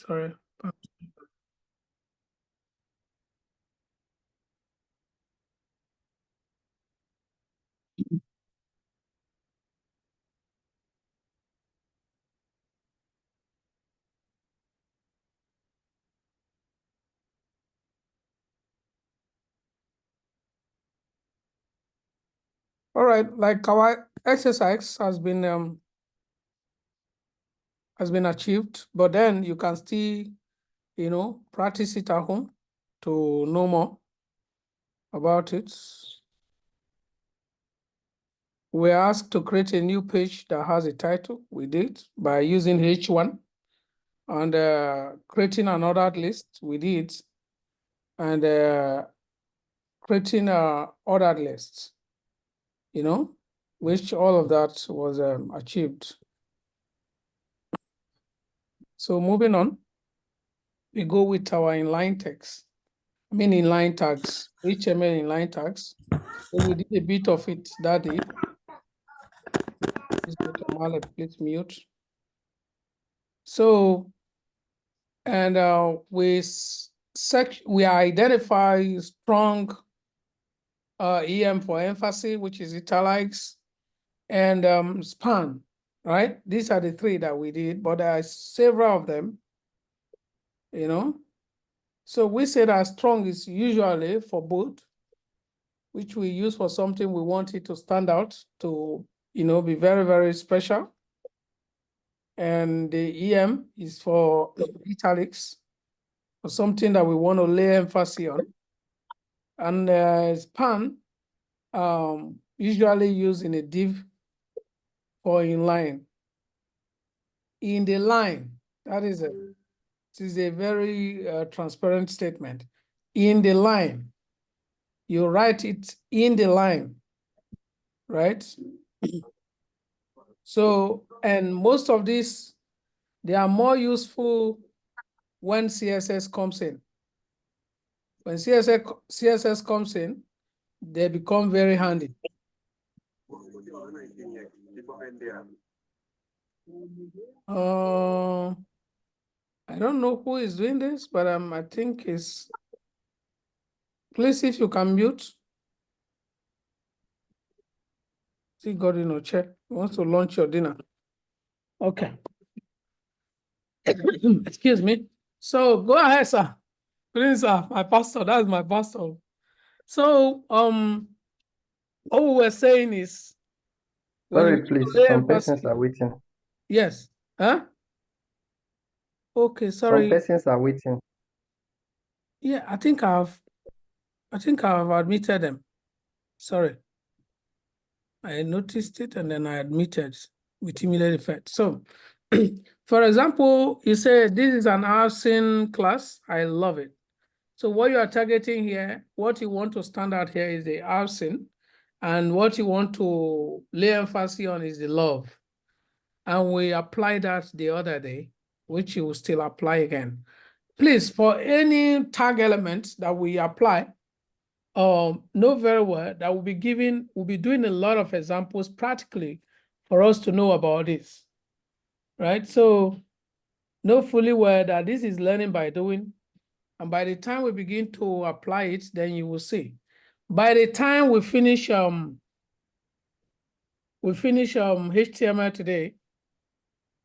Sorry. All right, like our exercise has been achieved, but then you can still, practice it at home to know more about it. We're asked to create a new page that has a title. We did by using H1 and creating an ordered list. We did, and creating a ordered list, which all of that was achieved. So moving on, we go with our inline text. Inline tags, HTML inline tags. So we did a bit of it that day. Please mute. So, and we identify strong EM for emphasis, which is italics, and span, right? These are the three that we did, but there are several of them, So we say that strong is usually for bold, which we use for something we want it to stand out, to, be very, very special. And the EM is for italics, or something that we want to lay emphasis on. And span, usually used in a div or inline. In the line, this is a very transparent statement. In the line, you write it in the line, right? So, and most of these, they are more useful when CSS comes in. When CSS comes in, they become very handy. I don't know who is doing this, but I think it's, please, if you can mute. See, God, check. He wants to launch your dinner. Okay. Excuse me. So go ahead, sir. Please, sir, my pastor, that's my pastor. So, what we were saying is, sorry, please, some persons are waiting. Yes. Huh? Okay, sorry. Some persons are waiting. Yeah, I think I've admitted them. Sorry. I noticed it and then I admitted with immediate effect. So, for example, you say this is an housing class. I love it. So what you are targeting here, what you want to stand out here is the housing, and what you want to lay emphasis on is the love. And we applied that the other day, which you will still apply again. Please, for any tag element that we apply, know very well that we'll be doing a lot of examples practically for us to know about this, right? So know fully well that this is learning by doing. And by the time we begin to apply it, then you will see. By the time we finish HTML today,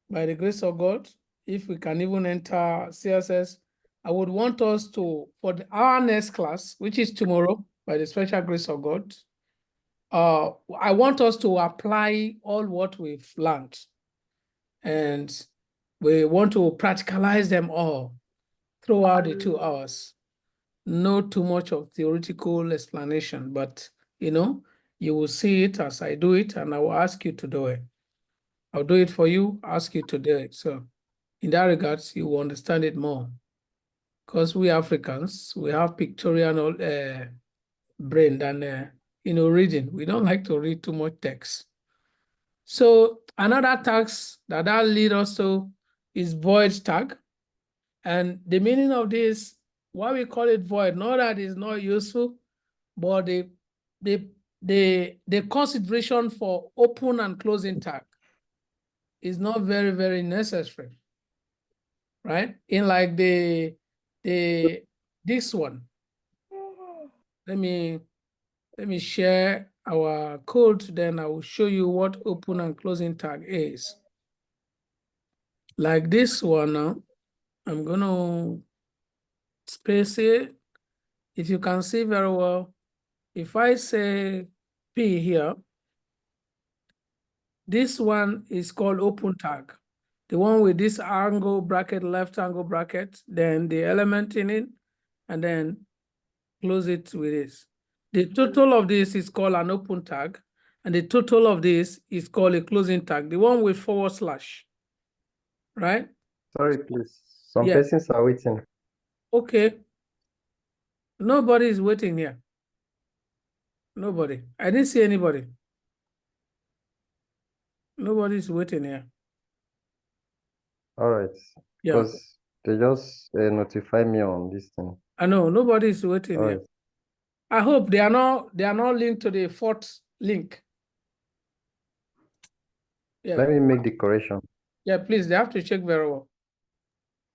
by the grace of God, if we can even enter CSS, I would want us to, for our next class, which is tomorrow, by the special grace of God, I want us to apply all what we've learned. And we want to practicalize them all throughout the 2 hours. Not too much of theoretical explanation, but you will see it as I do it, and I will ask you to do it. I'll do it for you, ask you to do it. So in that regards, you will understand it more. Because we Africans, we have pictorial brain than reading. We don't like to read too much text. So another tags that lead us to is void tag. And the meaning of this, why we call it void, not that it's not useful, but the consideration for open and closing tag is not very, very necessary. right? In like this one. Let me share our code, then I will show you what open and closing tag is. Like this one now, I'm gonna space it. If you can see very well, if I say P here, this one is called open tag. The one with this angle bracket, left angle bracket, then the element in it, and then close it with this. The total of this is called an open tag, and the total of this is called a closing tag, the one with /, right? Sorry, please. Some Yeah. persons are waiting. Okay. Nobody is waiting here. Nobody. I didn't see anybody. Nobody is waiting here. All right. Yeah. Because they just notify me on this thing. I know nobody is waiting All here. right. I hope they are not linked to the fourth link. Yeah. Let me make the correction. Yeah, please. They have to check very well.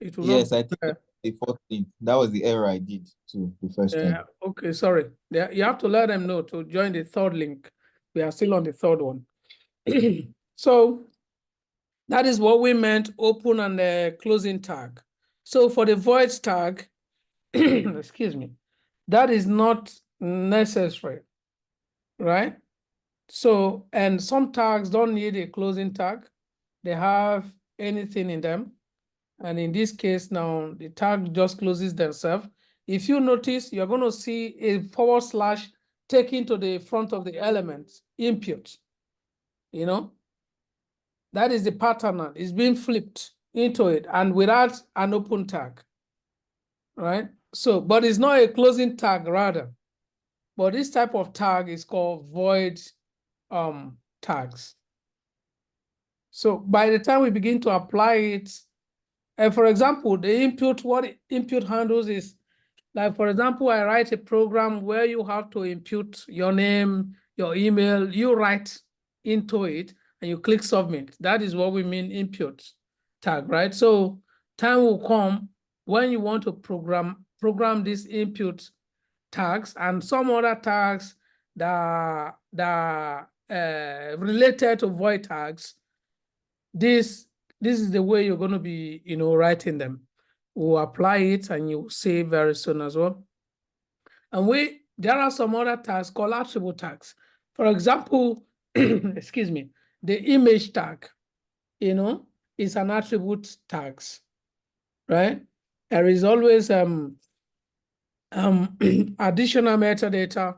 It will Yes, not. I think the fourth thing. That was the error I did too the first time. Okay, sorry. You have to let them know to join the third link. We are still on the third one. So that is what we meant open and closing tag. So for the void tag, excuse me, that is not necessary, right? So, and some tags don't need a closing tag. They have anything in them. And in this case now, the tag just closes themselves. If you notice, you're going to see a / taken to the front of the element, input, you know? That is the pattern now. It's being flipped into it and without an open tag, right? So, but it's not a closing tag rather. But this type of tag is called void tags. So by the time we begin to apply it, for example, the input, what input handles is, like, for example, I write a program where you have to input your name, your email, you write into it and you click submit. That is what we mean input tag, right? So time will come when you want to program these input tags and some other tags that related to void tags. This is the way you're going to be, writing them. We'll apply it and you'll see very soon as well. And there are some other tags called attribute tags. For example, excuse me, the image tag, is an attribute tags, right? There is always additional metadata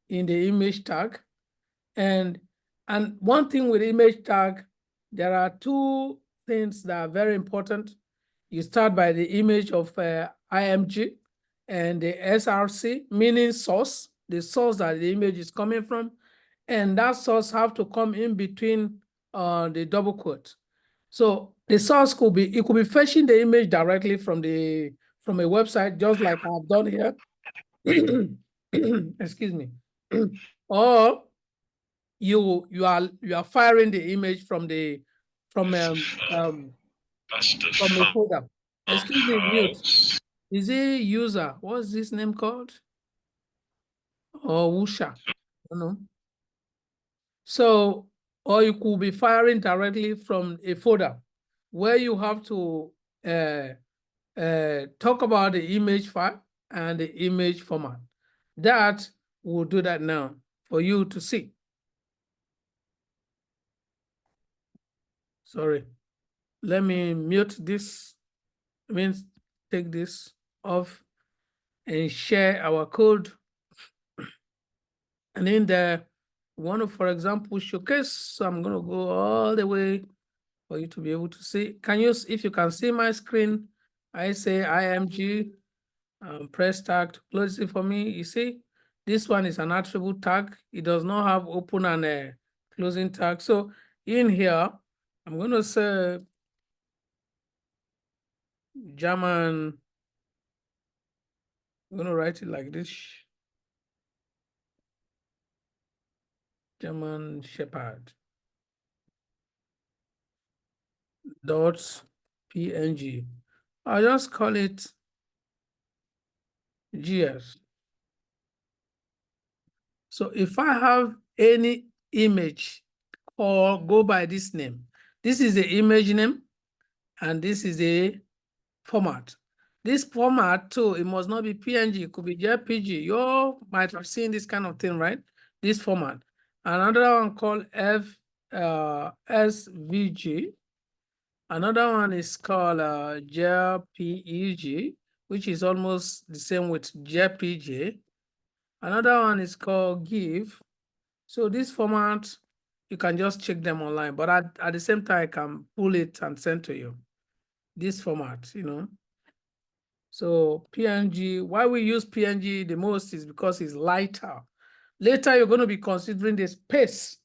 in the image tag. And one thing with image tag, there are two things that are very important. You start by the image of IMG and the SRC, meaning source, the source that the image is coming from. And that source have to come in between the double quote. So the source could be fetching the image directly from a website, just like I've done here. Excuse me. Or you are firing the image from a folder. Excuse me, mute. Is it user? What's this name called? Or Wusha? I don't know. So, or you could be firing directly from a folder where you have to talk about the image file and the image format. That will do that now for you to see. Sorry. Let me mute this. Means take this off and share our code. And in there, want to, for example, showcase. So I'm going to go all the way for you to be able to see. If you can see my screen, I say IMG, press tag to close it for me. You see, this one is an attribute tag. It does not have open and a closing tag. So in here, I'm going to say German. I'm going to write it like this. German Shepherd .png. I'll just call it GS. So if I have any image or go by this name, this is the image name and this is a format. This format too, it must not be PNG, it could be JPG. You all might have seen this kind of thing, right? This format. Another one called SVG. Another one is called JPEG, which is almost the same with JPG. Another one is called GIF. So this format, you can just check them online, but at the same time, I can pull it and send to you. This format, you know. So PNG, why we use PNG the most is because it's lighter. Later, you're going to be considering the space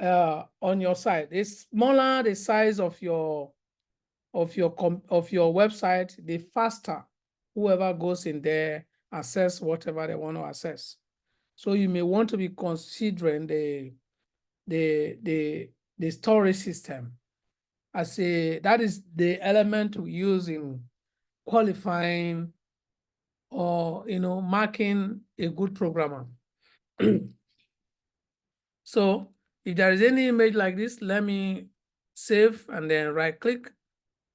on your site. The smaller the size of your website, the faster whoever goes in there access whatever they want to access. So you may want to be considering the storage system as that is the element we use in qualifying or marking a good programmer. So if there is any image like this, let me save and then right click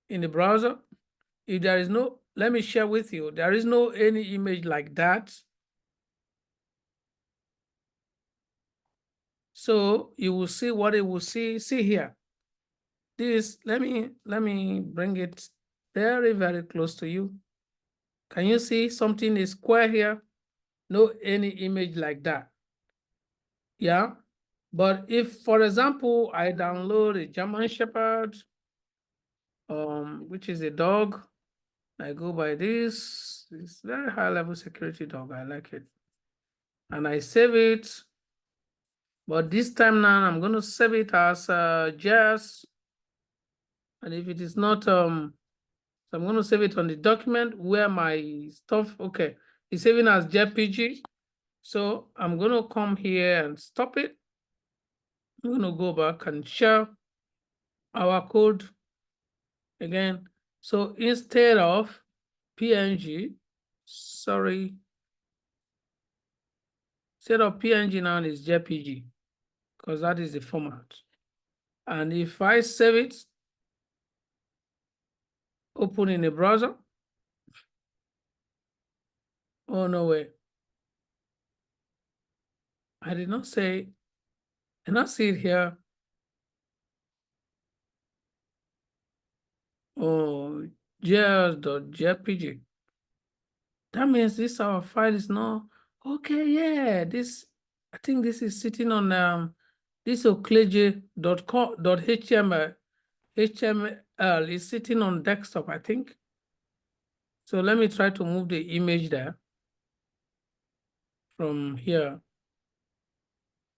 in the browser. If there is no, let me share with you, there is no any image like that. So you will see what it will see here. This, let me bring it very, very close to you. Can you see something is square here? No any image like that. Yeah. But if, for example, I download a German Shepherd, which is a dog, I go by this, it's very high level security dog, I like it. And I save it, but this time now I'm gonna save it as JS. And if it is not, so I'm gonna save it on the document where my stuff, okay, it's saving as JPG. So I'm gonna come here and stop it. I'm gonna go back and share our code again. So instead of PNG, sorry, instead of PNG now is JPG because that is the format. And if I save it, open in a browser. Oh, no way. I did not say, and I see it here. Oh, js.jpg. That means this our file is not okay. Yeah, this, I think this is sitting on this okleje.com.html. HTML is sitting on desktop, I think. So let me try to move the image there from here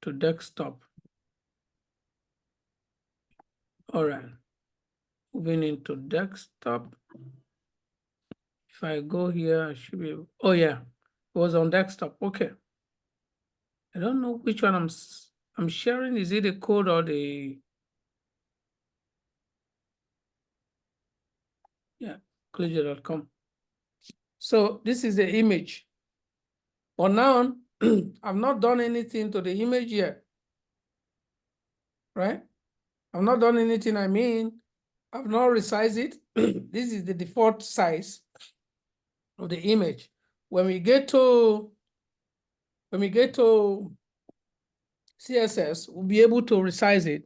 to desktop. All right, moving into desktop. If I go here, I should be, oh yeah, it was on desktop, okay. I don't know which one I'm sharing. Is it the code or the, yeah, Collegia.com. So this is the image. But now, I've not done anything to the image yet, right? I've not done anything, I mean, I've not resized it. This is the default size of the image. When we get to CSS, we'll be able to resize it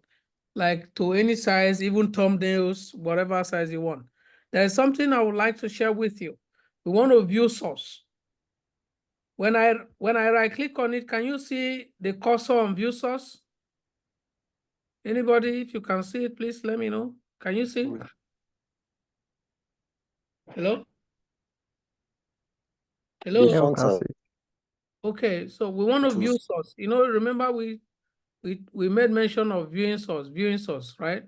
like to any size, even thumbnails, whatever size you want. There's something I would like to share with you. We want to view source. When I right click on it, can you see the cursor on view source? Anybody, if you can see it, please let me know. Can you see? Hello? Hello? Yeah, we can see. Okay, so we want to view source. You know, remember we made mention of viewing source, right?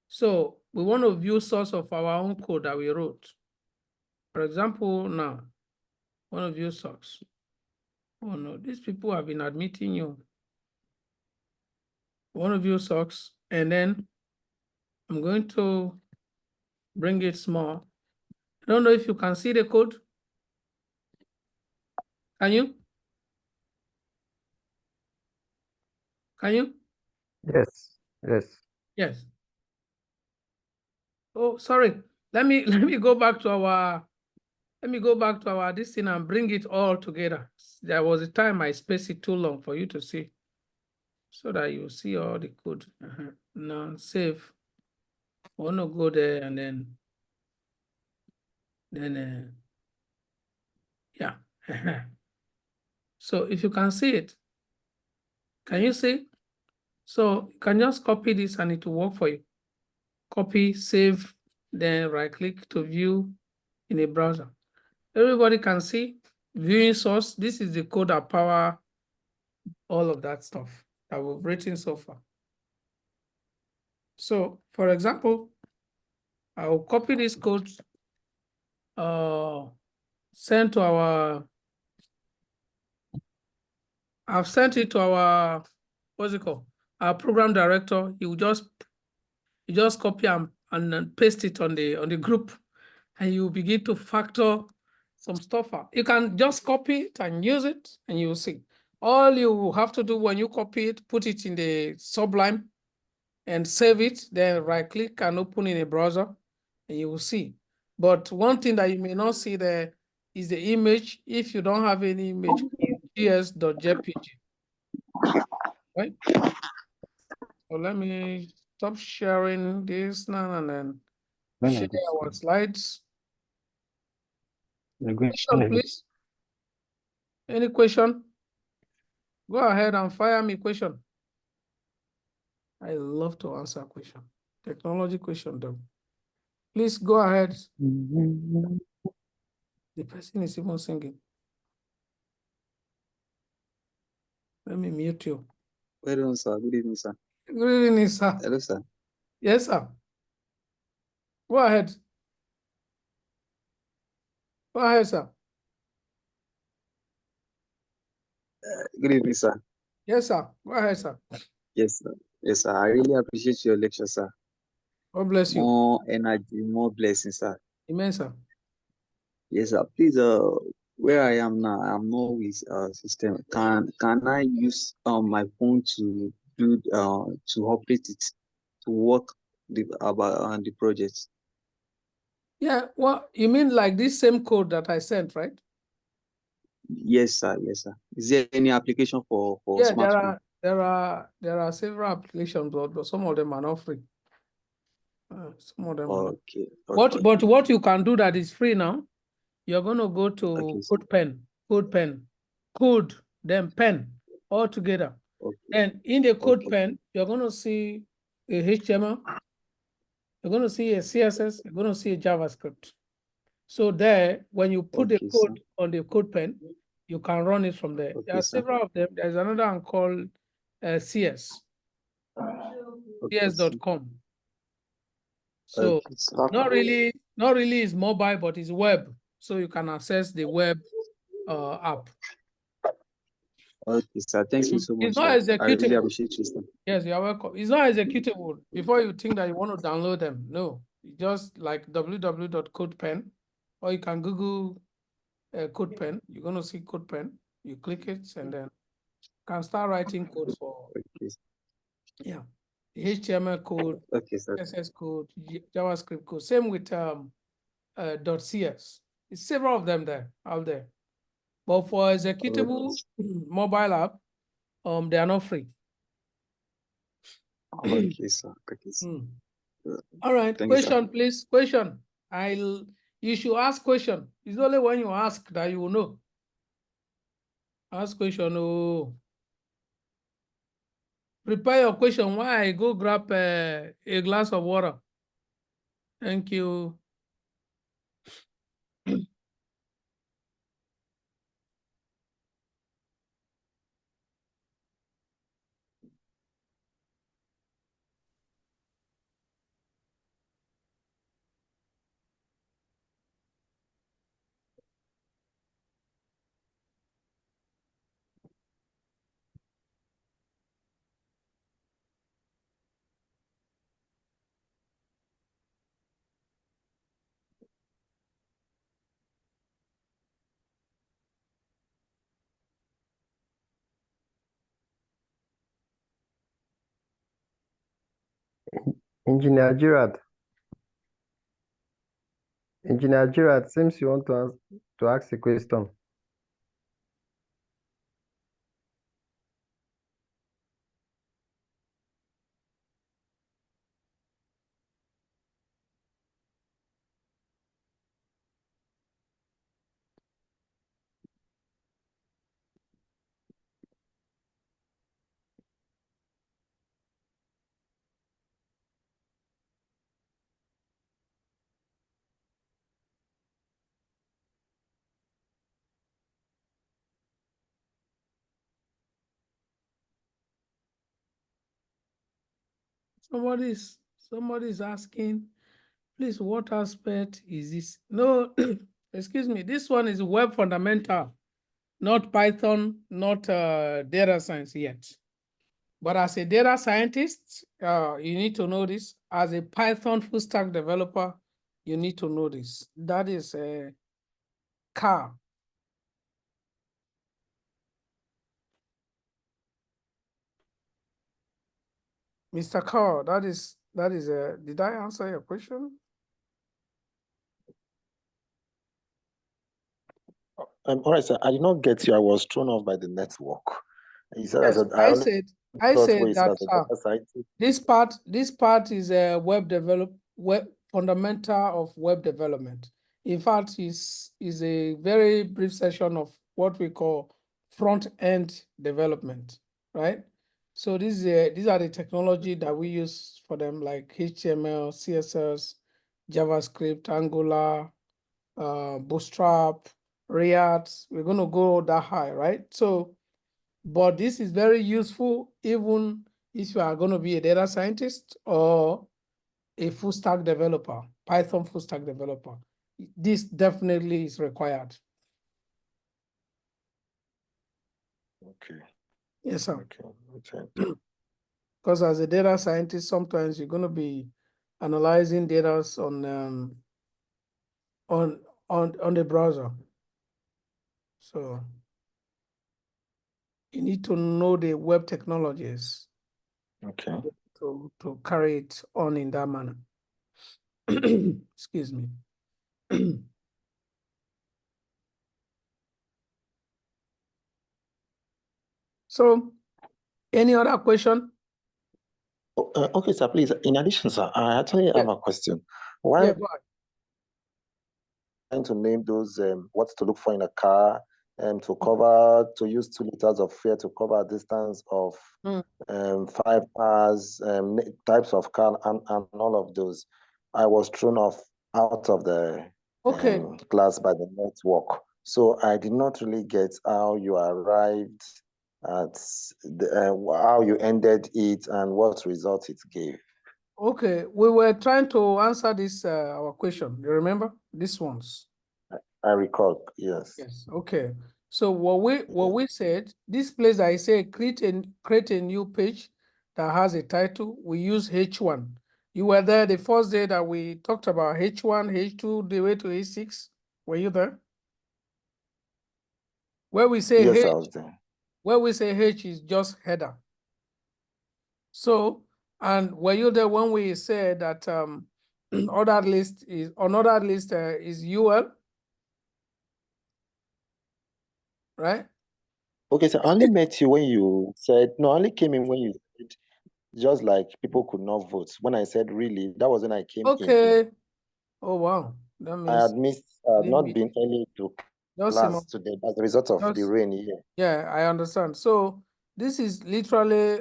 So we want to view source of our own code that we wrote. For example, now, we want to view source. Oh no, these people have been admitting you. We want to view source, and then I'm going to bring it small. I don't know if you can see the code. Can you? Can you? Yes, yes. Yes. Oh, sorry. Let me let me go back to our this thing and bring it all together. There was a time I spaced it too long for you to see, so that you see all the code. Now save. I want to go there and then yeah. So if you can see it, can you see? So you can just copy this and it will work for you. Copy, save, then right click to view in a browser. Everybody can see viewing source. This is the code that power all of that stuff that we've written so far. So for example, I will copy this code, send to our, I've sent it to our, what's it called? Our program director. You just copy and then paste it on the group, and you begin to factor some stuff out. You can just copy it and use it, and you'll see. All you have to do when you copy it, put it in the Sublime and save it, then right click and open in a browser, and you will see. But one thing that you may not see there is the image. If you don't have any image, gs.jpg, right? So let me stop sharing this now and then When share I get our slides. you're going Question, please. Any question? Go ahead and fire me question. I love to answer question. Technology question though. Please go ahead. The person is even singing. Let me mute you. Well done, sir. Good evening, sir. Good evening, sir. Hello, sir. Yes, sir. Go ahead. Go ahead, sir. Good evening, sir. Yes, sir. Go ahead, sir. Yes, sir. Yes, sir. I really appreciate your lecture, sir. God bless you. More energy, more blessings, sir. Amen, sir. Yes, sir. Please, where I am now, I'm not with system. Can I use my phone to do to operate it to work about the project? Yeah, well, you mean like this same code that I sent, right? Yes, sir. Yes, sir. Is there any application for Yeah, smartphone? there are several applications, but some of them are not free. Some of them are not. Okay. Okay. But what you can do that is free now, you're going to go to Okay, sir. code, then pen, all together. Okay. And in the code Okay. pen, you're going to see a HTML, you're going to see a CSS, you're going to see a JavaScript. So there, when you put the Okay, sir. code on the code pen, you can run it from there. There Okay, are sir. several of them. There's another one called CS, Okay, sir. cs.com. So Okay, sir. not really is mobile, but it's web. So you can access the web app. Okay, sir. Thank you so It's much, not sir. I really executable. appreciate you, sir. Yes, you are welcome. It's not executable before you think that you want to download them. No, it's just like www.codepen, or you can Google CodePen. You're going to see CodePen. You click it and then can start writing code for, Okay, yeah, HTML code, okay, sir. CSS code, JavaScript code. Same with .cs. It's several of them there out there. But for executable mobile app, they are not free. Okay, sir. Okay, sir. All right, Thank you, sir. question, please. Question. You should ask question. It's only when you ask that you will know. Ask question. Oh, prepare your question while I go grab a glass of water. Thank you. Engineer Gerard. Engineer Gerard, seems you want to ask a question. Somebody's asking, please, what aspect is this? No, excuse me. This one is web fundamental, not Python, not data science yet. But as a data scientist, you need to know this. As a Python full stack developer, you need to know this. That is a car. Mr. Carr, that is a, did I answer your question? All right, sir. I did not get you. I was thrown off by the network. He said, Yes, I only I thought said what he said that as a data scientist. this part is a web fundamental of web development. In fact, is a very brief session of what we call front end development, right? So these are the technology that we use for them, like HTML, CSS, JavaScript, Angular, Bootstrap, React. We're going to go that high, right? So, but this is very useful even if you are going to be a data scientist or a full stack developer, Python full stack developer. This definitely is required. Okay. Yes, sir. Okay. Because as a data scientist, sometimes you're going to be analyzing data on the browser. So you need to know the web technologies. Okay. To carry it on in that manner. Excuse me. So, any other question? Okay, sir, please. In addition, sir, I actually have a question. Why trying to name those what to look for in a car to use 2 liters of fuel to cover a distance of 5 hours, types of car and all of those? I was thrown out of the class by the network. So I did not really get how you arrived at how you ended it and what result it gave. Okay, we were trying to answer this our question. You remember these ones? I recall, yes. Yes. Okay. So what we said, this place I say create a new page that has a title. We use H1. You were there the first day that we talked about H1, H2, the way to H6. Were you there? Where we say yes, H, I was there. where we say H is just header. So, and were you there when we said that another list is UL, right? Okay, so I only met you when you said, no, I only came in when you said, just like people could not vote. When I said really, that was when I came in. Okay. Oh, wow. That means I had missed, not been early to class today as a result of the rain here. Yeah, I understand. So this is literally,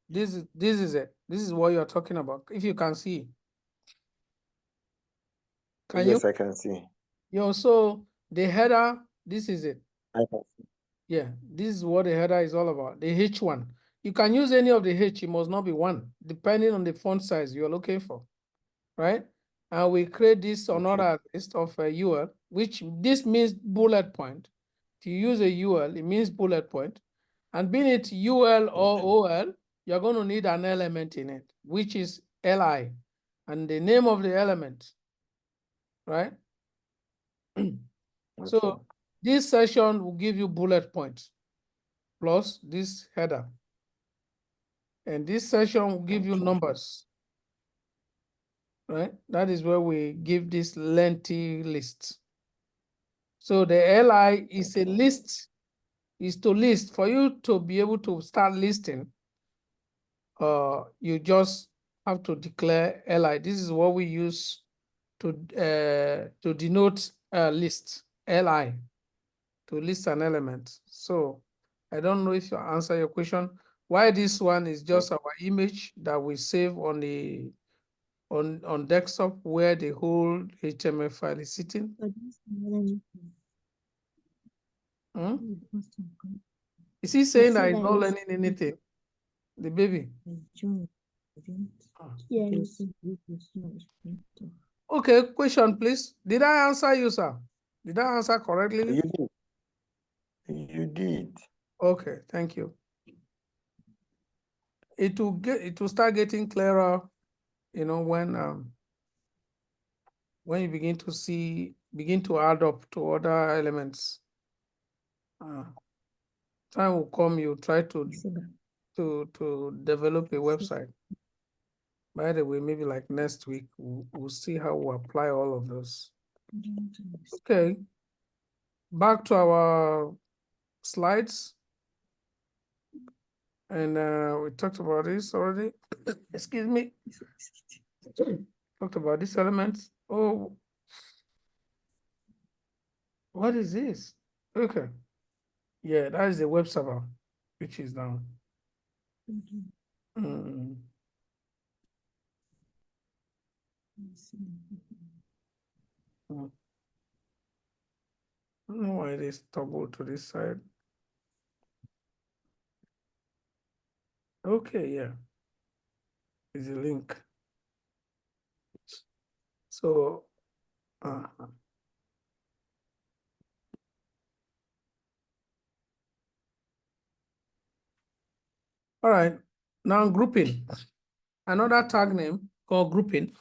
this is it. This is what you're talking about. If you can see. Can yes, you? I can see. So the header, this is it. I can see. Yeah, this is what the header is all about. The H1. You can use any of the H, it must not be one, depending on the font size you're looking for, right? And we create this another list of a UL, which this means bullet point. If you use a UL, it means bullet point. And being it UL or OL, you're going to need an element in it, which is LI, and the name of the element, right? So this session will give you bullet points plus this header. And this session will give you numbers. right? That is where we give this lengthy list. So the LI is a list, is to list. For you to be able to start listing, you just have to declare LI. This is what we use to denote a list, LI, to list an element. So I don't know if you answer your question. Why this one is just our image that we save on the on desktop where the whole HTML file is sitting. Hmm? Is he saying that he's not learning anything? The baby. Yes. Okay, question, please. Did I answer you, sir? Did I answer correctly? You did. You did. Okay, thank you. It will start getting clearer, you know, when you begin to add up to other elements. Time will come, you try to develop a website. By the way, maybe like next week, we'll see how we apply all of those. Okay, back to our slides. And we talked about this already. Excuse me. Talked about these elements. Oh, what is this? Okay. Yeah, that is the web server, which is down. Mm. Mm. I don't know why it is toggled to this side. Okay, yeah. Is a link. So, all right. Now grouping. Another tag name called grouping.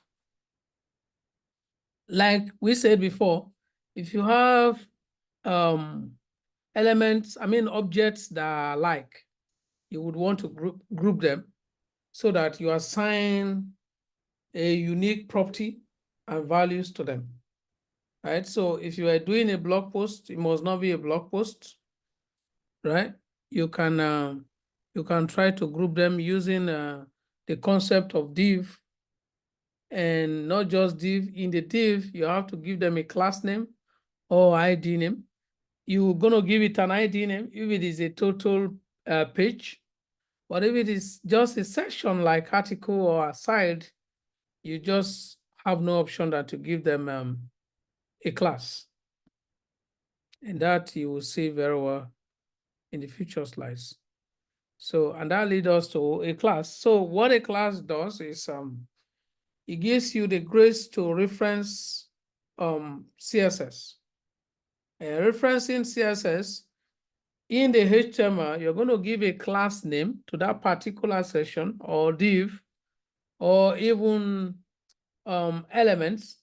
Like we said before, if you have elements, objects that are alike, you would want to group them so that you assign a unique property and values to them, right? So if you are doing a blog post, it must not be a blog post, right? You can try to group them using the concept of div, and not just div. In the div, you have to give them a class name or ID name. You're going to give it an ID name if it is a total page. But if it is just a section like article or aside, you just have no option than to give them a class. And that you will see very well in the future slides. So, and that leads us to a class. So what a class does is it gives you the grace to reference CSS. And referencing CSS, in the HTML, you're going to give a class name to that particular section or div, or even elements.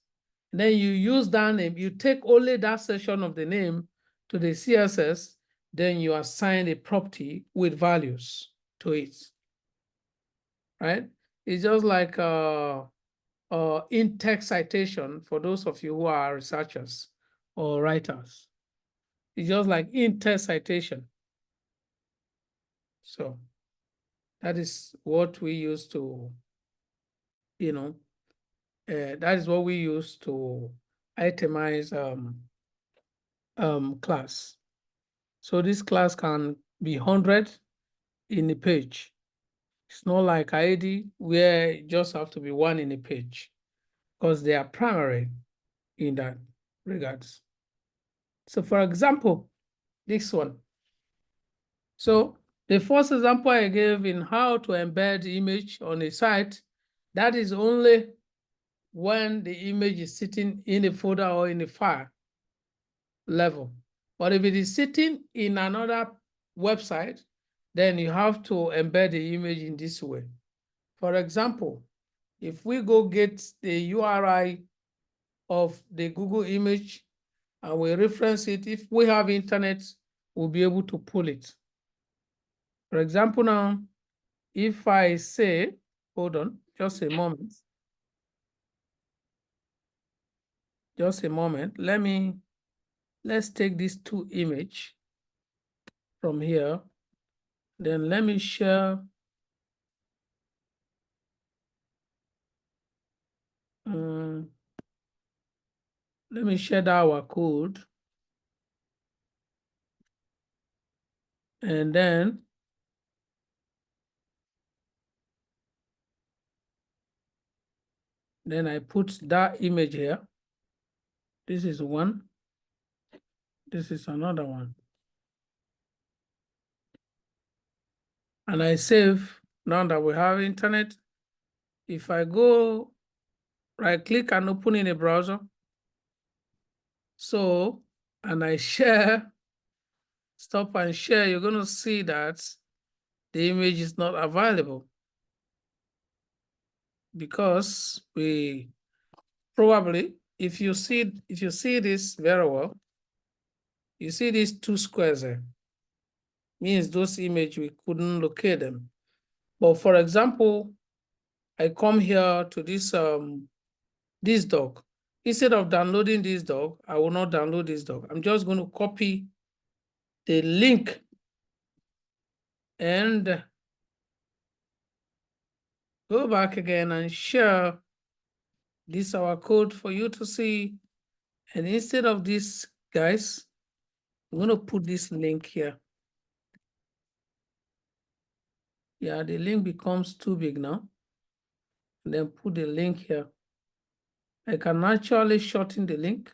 And then you use that name, you take only that section of the name to the CSS, then you assign a property with values to it, right? It's just like in-text citation for those of you who are researchers or writers. It's just like in-text citation. So that is what we use to, that is what we use to itemize class. So this class can be 100 in a page. It's not like ID where it just have to be one in a page, because they are primary in that regards. So for example, this one. So the first example I gave in how to embed image on a site, that is only when the image is sitting in a folder or in a file level. But if it is sitting in another website, then you have to embed the image in this way. For example, if we go get the URI of the Google image and we reference it, if we have internet, we'll be able to pull it. For example, now, if I say, hold on, just a moment. Just a moment. Let's take these two image from here. Then let me share. Let me share our code. And then I put that image here. This is one. This is another one. And I save. Now that we have internet, if I go right click and open in a browser, so, and I share, stop and share, you're going to see that the image is not available because we probably, if you see this very well, you see these two squares there, means those images, we couldn't locate them. But for example, I come here to this dog. Instead of downloading this dog, I will not download this dog. I'm just going to copy the link and go back again and share this our code for you to see. And instead of this, guys, I'm going to put this link here. Yeah, the link becomes too big now. And then put the link here. I can actually shorten the link.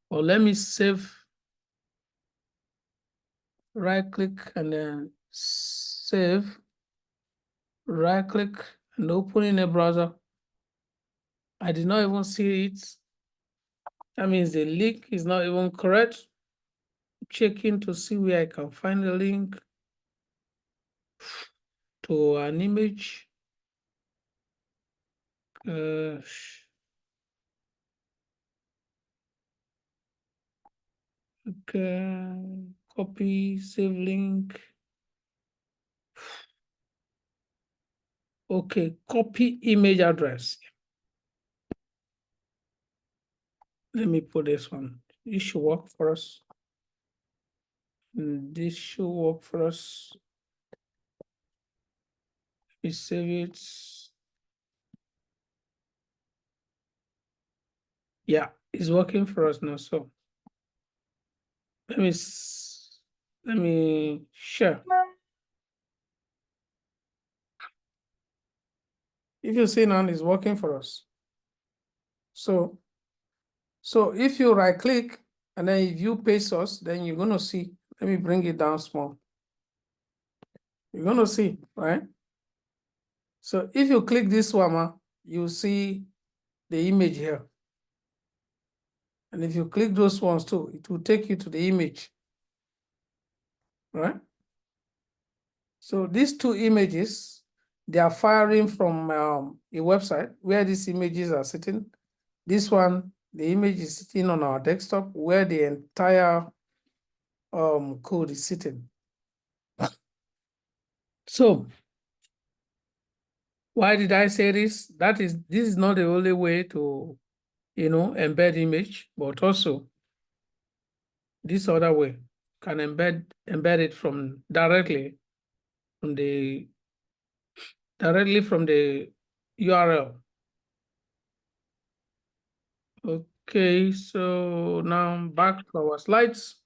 Or let me save, right click and then save, right click and open in a browser. I did not even see it. That means the link is not even correct. Checking to see where I can find the link to an image. Okay, copy, save link. Okay, copy image address. Let me put this one. This should work for us. This should work for us. Let me save it. Yeah, it's working for us now. So let me share. If you see now, it's working for us. So if you right click and then if you paste us, then you're gonna see. Let me bring it down small. You're gonna see, right? So if you click this one, you see the image here. And if you click those ones too, it will take you to the image, right? So these two images, they are firing from a website where these images are sitting. This one, the image is sitting on our desktop where the entire code is sitting. So why did I say this? This is not the only way to, embed image, but also this other way can embed it from directly from the URL. Okay, so now back to our slides.